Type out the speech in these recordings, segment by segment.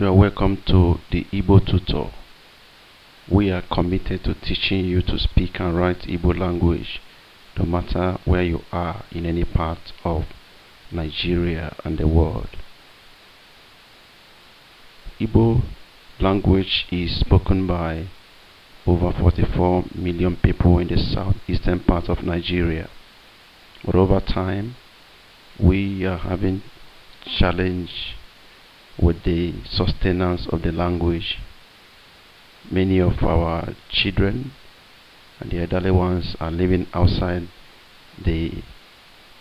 You are welcome to the Igbo tutor. We are committed to teaching you to speak and write Igbo language, no matter where you are in any part of Nigeria and the world. Igbo language is spoken by over 44 million people in the southeastern part of Nigeria. But over time, we are having challenge with the sustenance of the language. Many of our children and the elderly ones are living outside the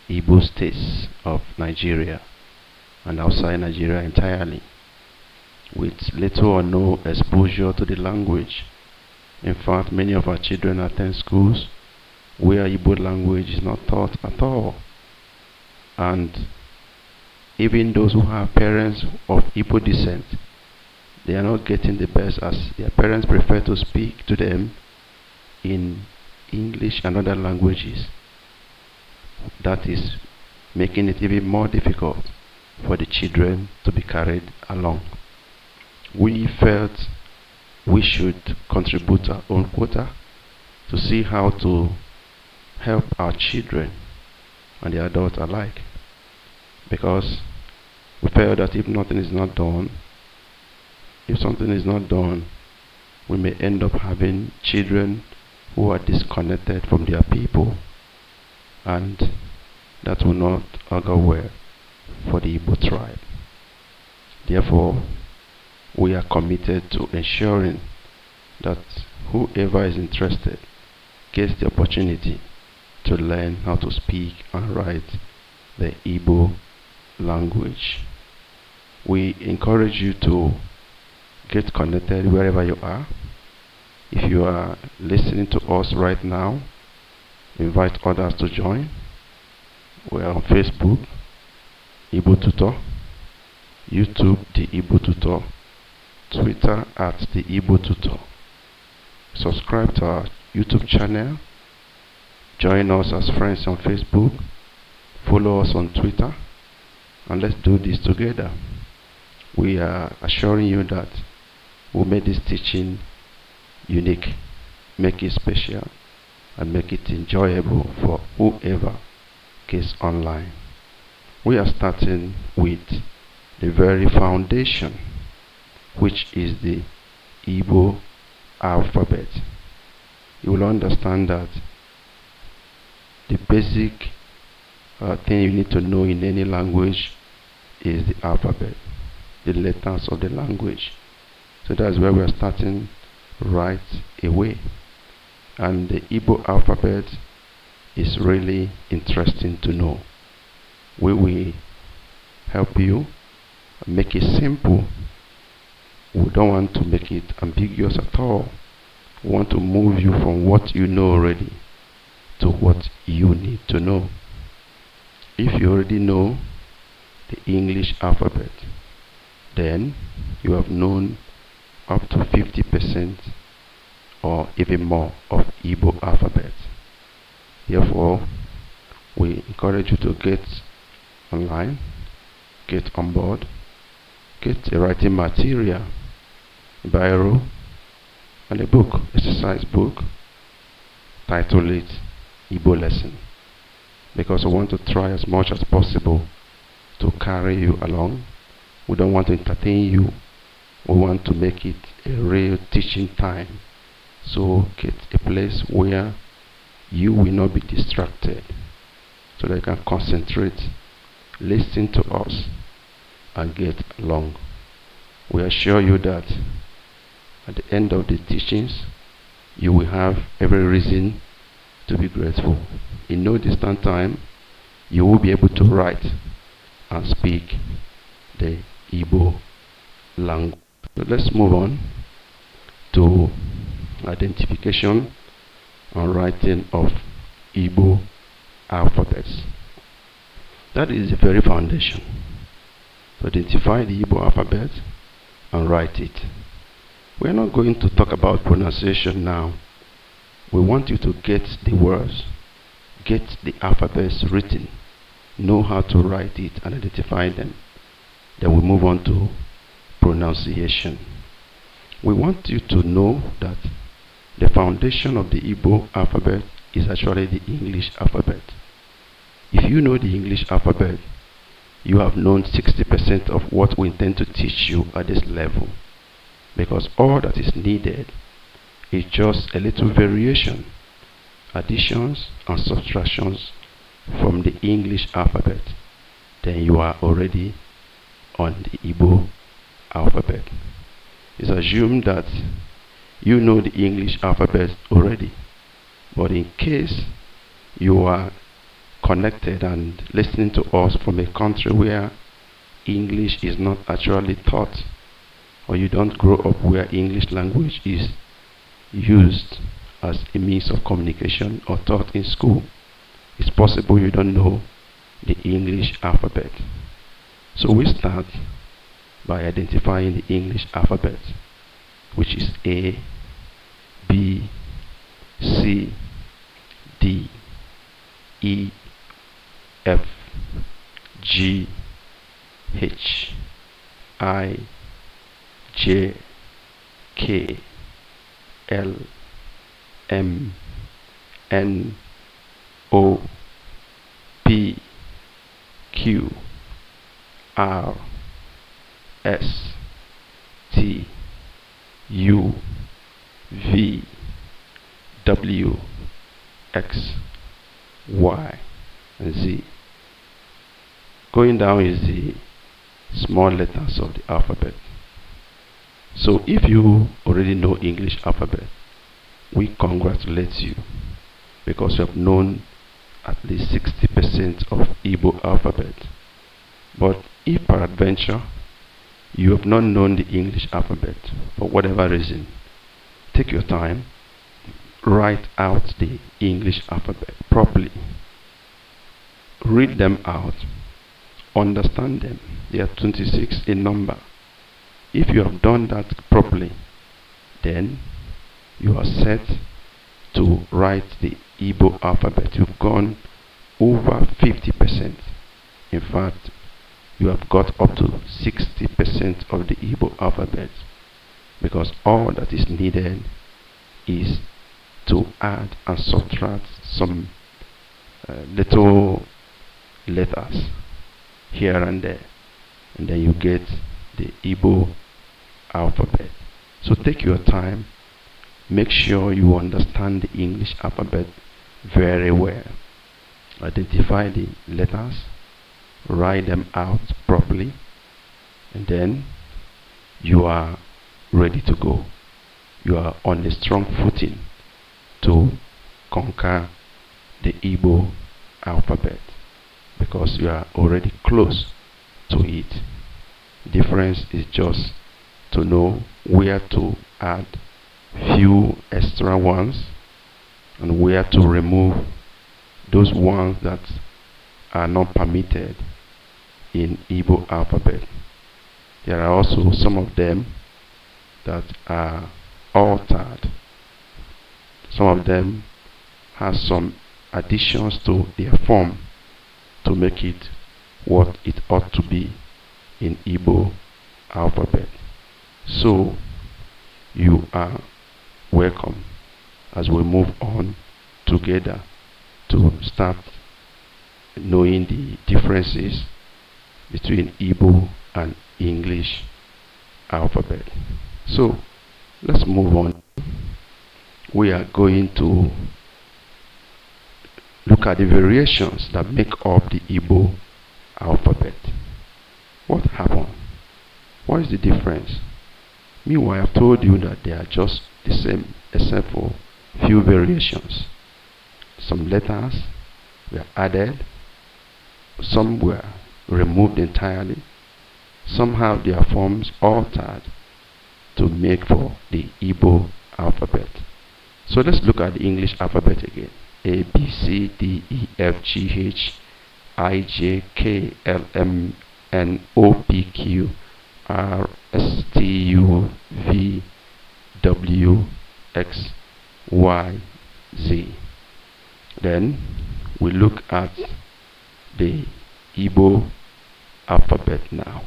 Igbo states of Nigeria and outside Nigeria entirely, with little or no exposure to the language. In fact, many of our children attend schools where Igbo language is not taught at all. And even those who have parents of Igbo descent, they are not getting the best, as their parents prefer to speak to them in English and other languages. That is making it even more difficult for the children to be carried along. We felt we should contribute our own quota to see how to help our children and the adults alike, because we felt that if something is not done, we may end up having children who are disconnected from their people, and that will not augur well for the Igbo tribe. Therefore, we are committed to ensuring that whoever is interested gets the opportunity to learn how to speak and write the Igbo language. We encourage you to get connected wherever you are. If you are listening to us right now, invite others to join. We are on Facebook, Igbo Tutor, YouTube, the Igbo Tutor, Twitter at the Igbo Tutor. Subscribe to our YouTube channel. Join us as friends on Facebook. Follow us on Twitter. And let's do this together. We are assuring you that we'll make this teaching unique, make it special, and make it enjoyable for whoever gets online. We are starting with the very foundation, which is the Igbo alphabet. You will understand that the basic thing you need to know in any language is the alphabet, the letters of the language. So that's where we are starting right away. And the Igbo alphabet is really interesting to know. We will help you make it simple. We don't want to make it ambiguous at all. We want to move you from what you know already to what you need to know. If you already know the English alphabet, then you have known up to 50% or even more of Igbo alphabet. Therefore, we encourage you to get online, get on board, get a writing material, a biro, and a book, exercise book, title it Igbo lesson, because we want to try as much as possible to carry you along. We don't want to entertain you. We want to make it a real teaching time. So get a place where you will not be distracted, so that you can concentrate, listen to us, and get along. We assure you that at the end of the teachings, you will have every reason to be grateful. In no distant time, you will be able to write and speak the Igbo language. So let's move on to identification and writing of Igbo alphabets. That is the very foundation. To identify the Igbo alphabet and write it. We're not going to talk about pronunciation now. We want you to get the words, get the alphabets written, know how to write it and identify them. Then we move on to pronunciation. We want you to know that the foundation of the Igbo alphabet is actually the English alphabet. If you know the English alphabet, you have known 60% of what we intend to teach you at this level, because all that is needed is just a little variation, additions and subtractions from the English alphabet. Then you are already on the Igbo alphabet. It's assumed that you know the English alphabet already, but in case you are connected and listening to us from a country where English is not actually taught, or you don't grow up where English language is used as a means of communication or taught in school, it's possible you don't know the English alphabet. So we start by identifying the English alphabet, which is A, B, C, D, E, F, G, H, I, J, K, L, M, N, O, P, Q, R, S, T, U, V, W, X, Y, and Z. Going down is the small letters of the alphabet. So if you already know English alphabet, we congratulate you, because you have known at least 60% of Igbo alphabet. But if peradventure you have not known the English alphabet for whatever reason, take your time, write out the English alphabet properly, read them out, understand them. They are 26 in number. If you have done that properly, then you are set to write the Igbo alphabet. You've gone over 50%. In fact, you have got up to 60% of the Igbo alphabet, because all that is needed is to add and subtract some little letters here and there, and then you get the Igbo alphabet. So take your time, make sure you understand the English alphabet very well, identify the letters, write them out properly, and then you are ready to go. You are on a strong footing to conquer the Igbo alphabet, because you are already close to it. Difference is just to know where to add few extra ones and where to remove those ones that are not permitted in Igbo alphabet. There are also some of them that are altered. Some of them have some additions to their form to make it what it ought to be in Igbo alphabet. So you are welcome as we move on together to start knowing the differences between Igbo and English alphabet. So let's move on. We are going to look at the variations that make up the Igbo alphabet. What happened? What is the difference? Meanwhile, I've told you that they are just the same except for few variations. Some letters were added, some were removed entirely, some have their forms altered to make for the Igbo alphabet. So let's look at the English alphabet again. A, B, C, D, E, F, G, H, I, J, K, L, M, N, O, P, Q, R, S, T, U, V, W, X, Y, Z. Then we look at the Igbo alphabet now.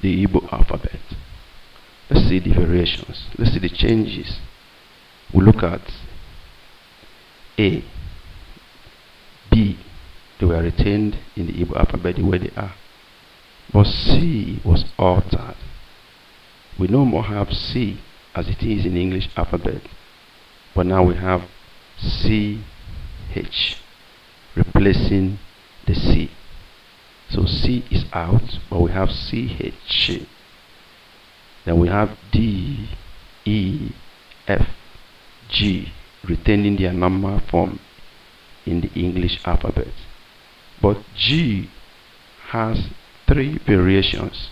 the Igbo alphabet. Let's see the variations. Let's see the changes. We look at A, B. They were retained in the Igbo alphabet the way they are. But C was altered. We no more have C as it is in the English alphabet, but now we have CH replacing the C. So C is out, but we have CH. Then we have D, E, F, G retaining their normal form in the English alphabet. But G has 3 variations.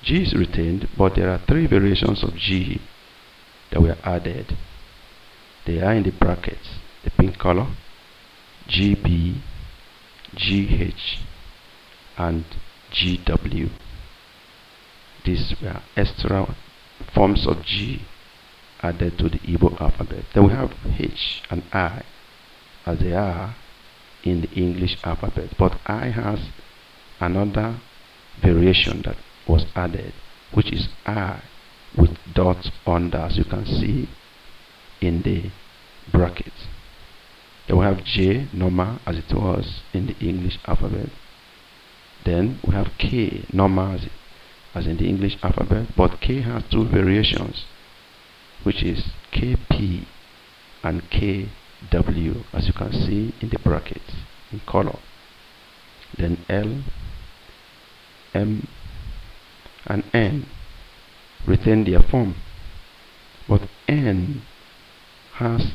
G is retained, but there are 3 variations of G that were added. They are in the brackets, the pink color, GB, GH, and GW. These were extra forms of G added to the Igbo alphabet. Then we have H and I as they are in the English alphabet, but I has another variation that was added, which is I with dots under, as you can see in the brackets. Then we have J normal as it was in the English alphabet. Then we have K normal as in the English alphabet, but K has 2 variations, which is KP and KW, as you can see in the brackets in color. Then L, M, and N retain their form, but N has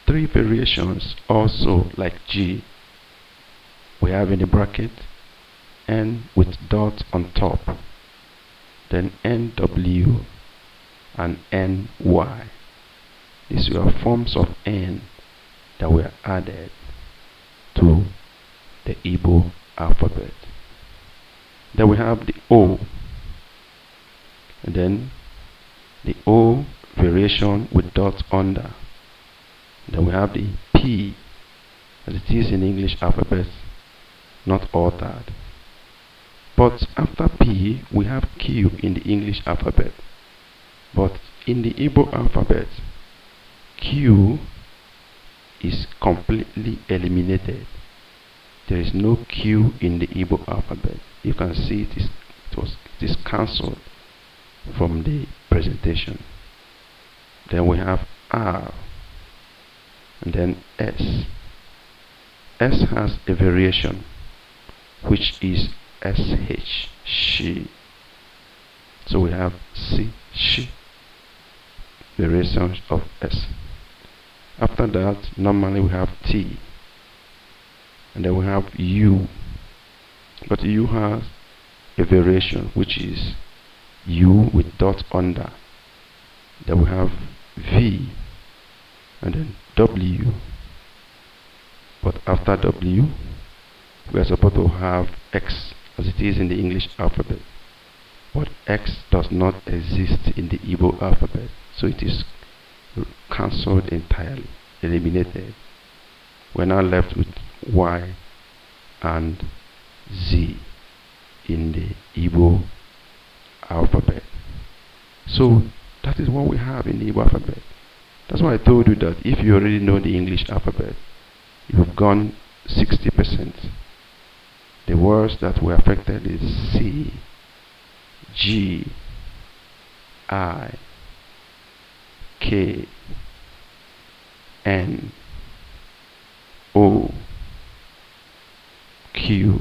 3 variations also like G. We have in the bracket N with dot on top, then NW and NY. These were forms of N that were added to the Igbo alphabet. Then we have the O, and then the O variation with dots under. Then we have the P as it is in the English alphabet, not altered. But after P we have Q in the English alphabet, but in the Igbo alphabet Q is completely eliminated. There is no Q in the Igbo alphabet. You can see it is cancelled from the presentation. Then we have R, and then S. S has a variation which is SH, she. So we have C, she, variations of S. After that, normally we have T, and then we have U, but U has a variation which is U with dot under. Then we have V, and then W, but after W we are supposed to have X as it is in the English alphabet, but X does not exist in the Igbo alphabet, so it is cancelled entirely, eliminated. We're now left with Y and Z in the Igbo alphabet. So that is what we have in the Igbo alphabet. That's why I told you that if you already know the English alphabet, you've gone 60%. The words that were affected is C, G, I, K, N, O, Q,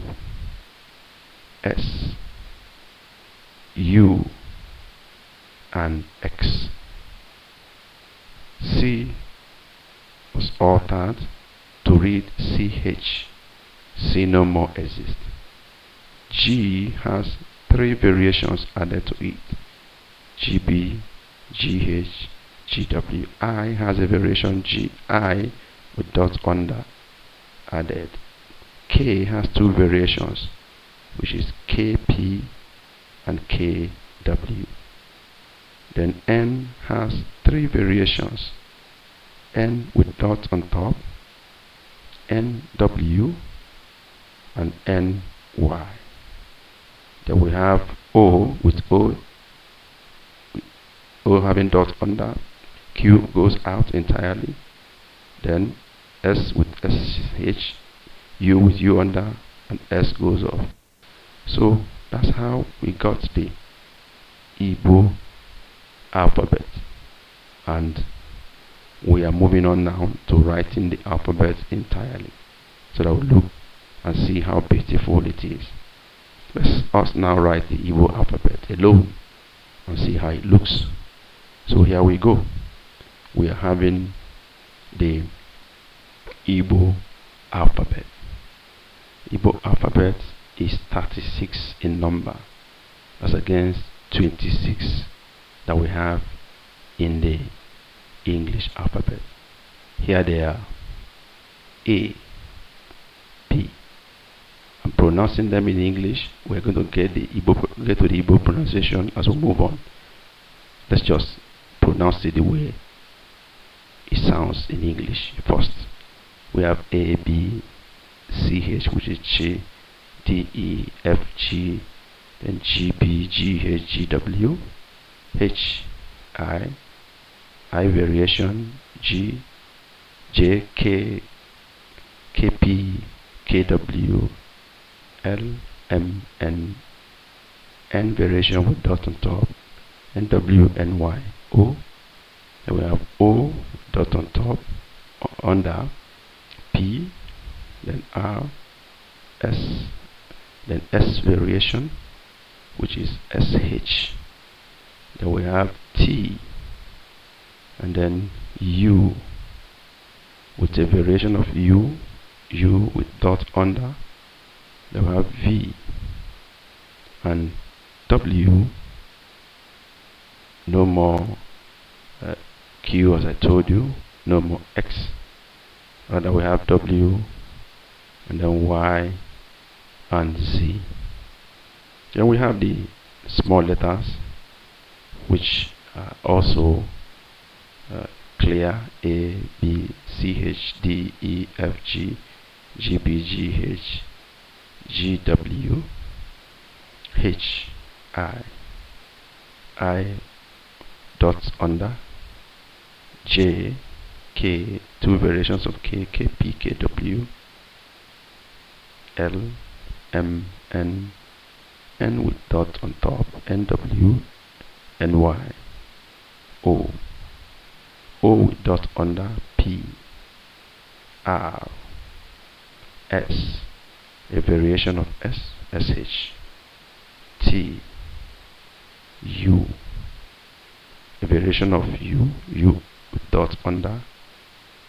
S, U, and X. C was altered to read CH. C no more exists. G has 3 variations added to it: GB, GH, GW. I has a variation G, I with dots under added. K has 2 variations, which is KP and KW. Then N has 3 variations: N with dots on top, NW, and NY. Then we have O with O having dot under, Q goes out entirely, then S with SH, U with U under, and S goes off. So that's how we got the Igbo alphabet. And we are moving on now to writing the alphabet entirely, so that we'll look and see how beautiful it is. Let's us now write the Igbo alphabet alone and see how it looks. So here we go. We are having the Igbo alphabet. Igbo alphabet is 36 in number. That's against 26 that we have in the English alphabet. Here they are: A, B. I'm pronouncing them in English. We're going to get to the Igbo pronunciation as we move on. Let's just pronounce it the way it sounds in English first. We have A, B, C, H, which is Chi, D, E, F, G, then G, B, G, H, G, W, H, I variation, G, J, K, K, P, K, W, L, M, N, N variation with dot on top, N, W, N, Y, O. Then we have O, dot on top, under, P, then R, S, then S variation, which is SH. Then we have T, and then U with a variation of U, U with dot under. Then we have V and W. No more Q, as I told you, no more X. Rather we have W and then Y and Z. Then we have the small letters, which are also clear: A, B, C, H, D, E, F, G, G, B, G, H, G, W, H, I dots under, J, K, two variations of K, K, P, K, W, L, M, N, N with dot on top, N, W, N, Y, O, O with dot under, P, R, S, a variation of S, SH, T, U, a variation of U, U with dot under,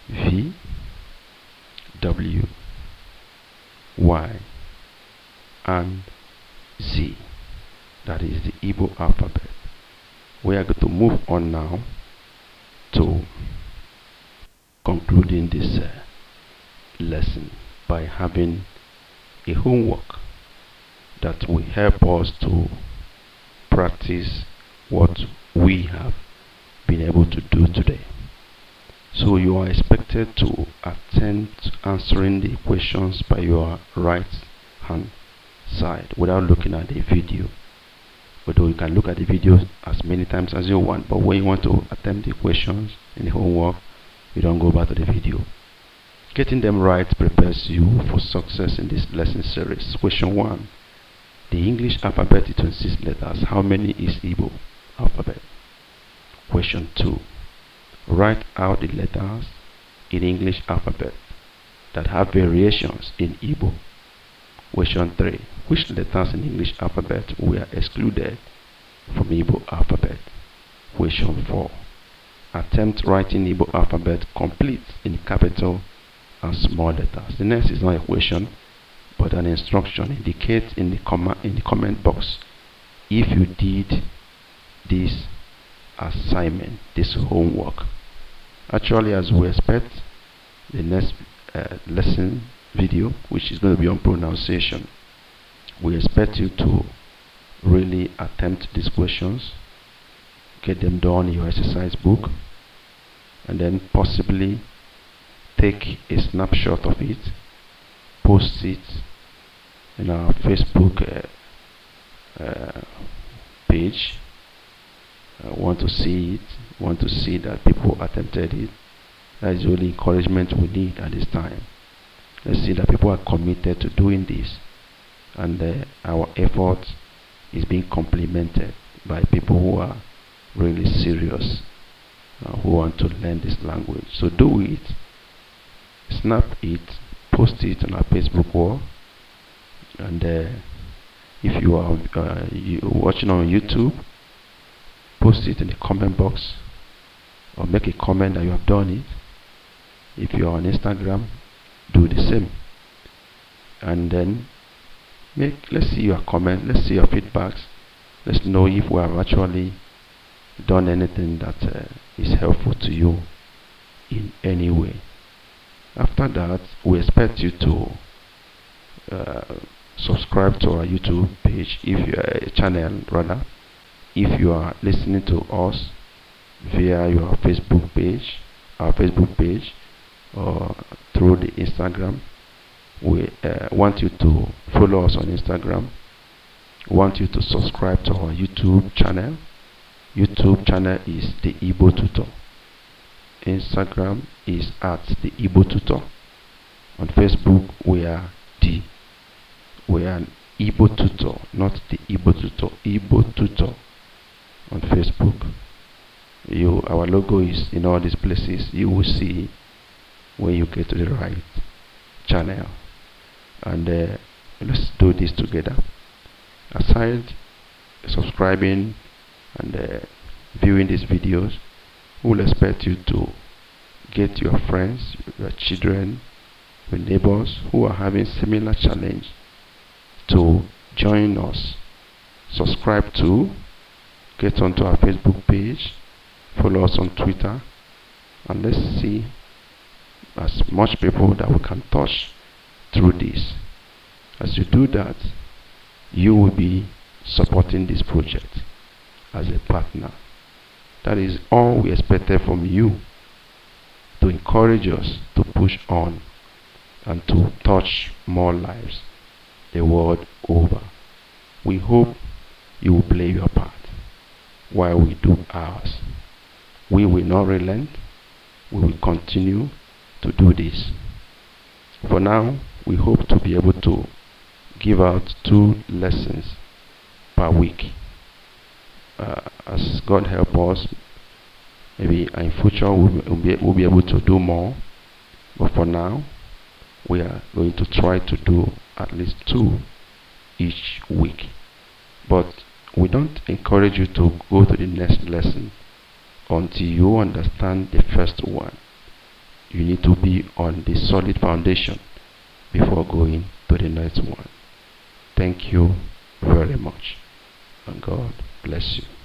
V, W, Y, and Z. That is the Igbo alphabet. We are going to move on now to concluding this lesson by having a homework that will help us to practice what we have been able to do today. So you are expected to attempt answering the questions by your right hand side without looking at the video. Although you can look at the video as many times as you want, but when you want to attempt the questions in the homework, you don't go back to the video. Getting them right prepares you for success in this lesson series. Question 1. The English alphabet is 26 letters. How many is Igbo alphabet? Question 2. Write out the letters in English alphabet that have variations in Igbo. Question 3. Which letters in English alphabet were excluded from Igbo alphabet? Question 4. Attempt writing Igbo alphabet complete in capital and small letters. The next is not a question but an instruction. Indicate in the comment box if you did this assignment, this homework. Actually, as we expect, the next lesson video, which is going to be on pronunciation, we expect you to really attempt these questions, get them done in your exercise book, and then possibly take a snapshot of it, post it in our Facebook page, want to see it, want to see that people attempted it. That is the only encouragement we need at this time. Let's see that people are committed to doing this, and our effort is being complemented by people who are really serious, who want to learn this language. So do it, snap it, post it on our Facebook wall, and if you are watching on YouTube, post it in the comment box, or make a comment that you have done it. If you are on Instagram, do the same, and then let's see your comment, let's see your feedbacks. Let's know if we have actually done anything that is helpful to you in any way. After that, we expect you to subscribe to our YouTube page, if you are channel rather, if you are listening to us via your Facebook page, our Facebook page, or through the Instagram. We want you to follow us on Instagram. We want you to subscribe to our YouTube channel. YouTube channel is the Igbo Tutor. Instagram is at the Igbo Tutor. On Facebook we are an Igbo Tutor, not the Igbo Tutor. Igbo Tutor on Facebook. Our logo is in all these places. You will see when you get to the right channel. And let's do this together. Aside subscribing and viewing these videos, we will expect you to get your friends, your children, your neighbors who are having similar challenge to join us. Subscribe to, get onto our Facebook page, follow us on Twitter, and let's see as much people that we can touch through this. As you do that, you will be supporting this project as a partner. That is all we expected from you, to encourage us to push on and to touch more lives the world over. We hope you will play your part while we do ours. We will not relent. We will continue to do this. For now, we hope to be able to give out 2 lessons per week. As God help us, maybe in future we'll be able to do more. But for now, we are going to try to do at least 2 each week. But we don't encourage you to go to the next lesson until you understand the first one. You need to be on the solid foundation before going to the next one. Thank you very much, and God bless you.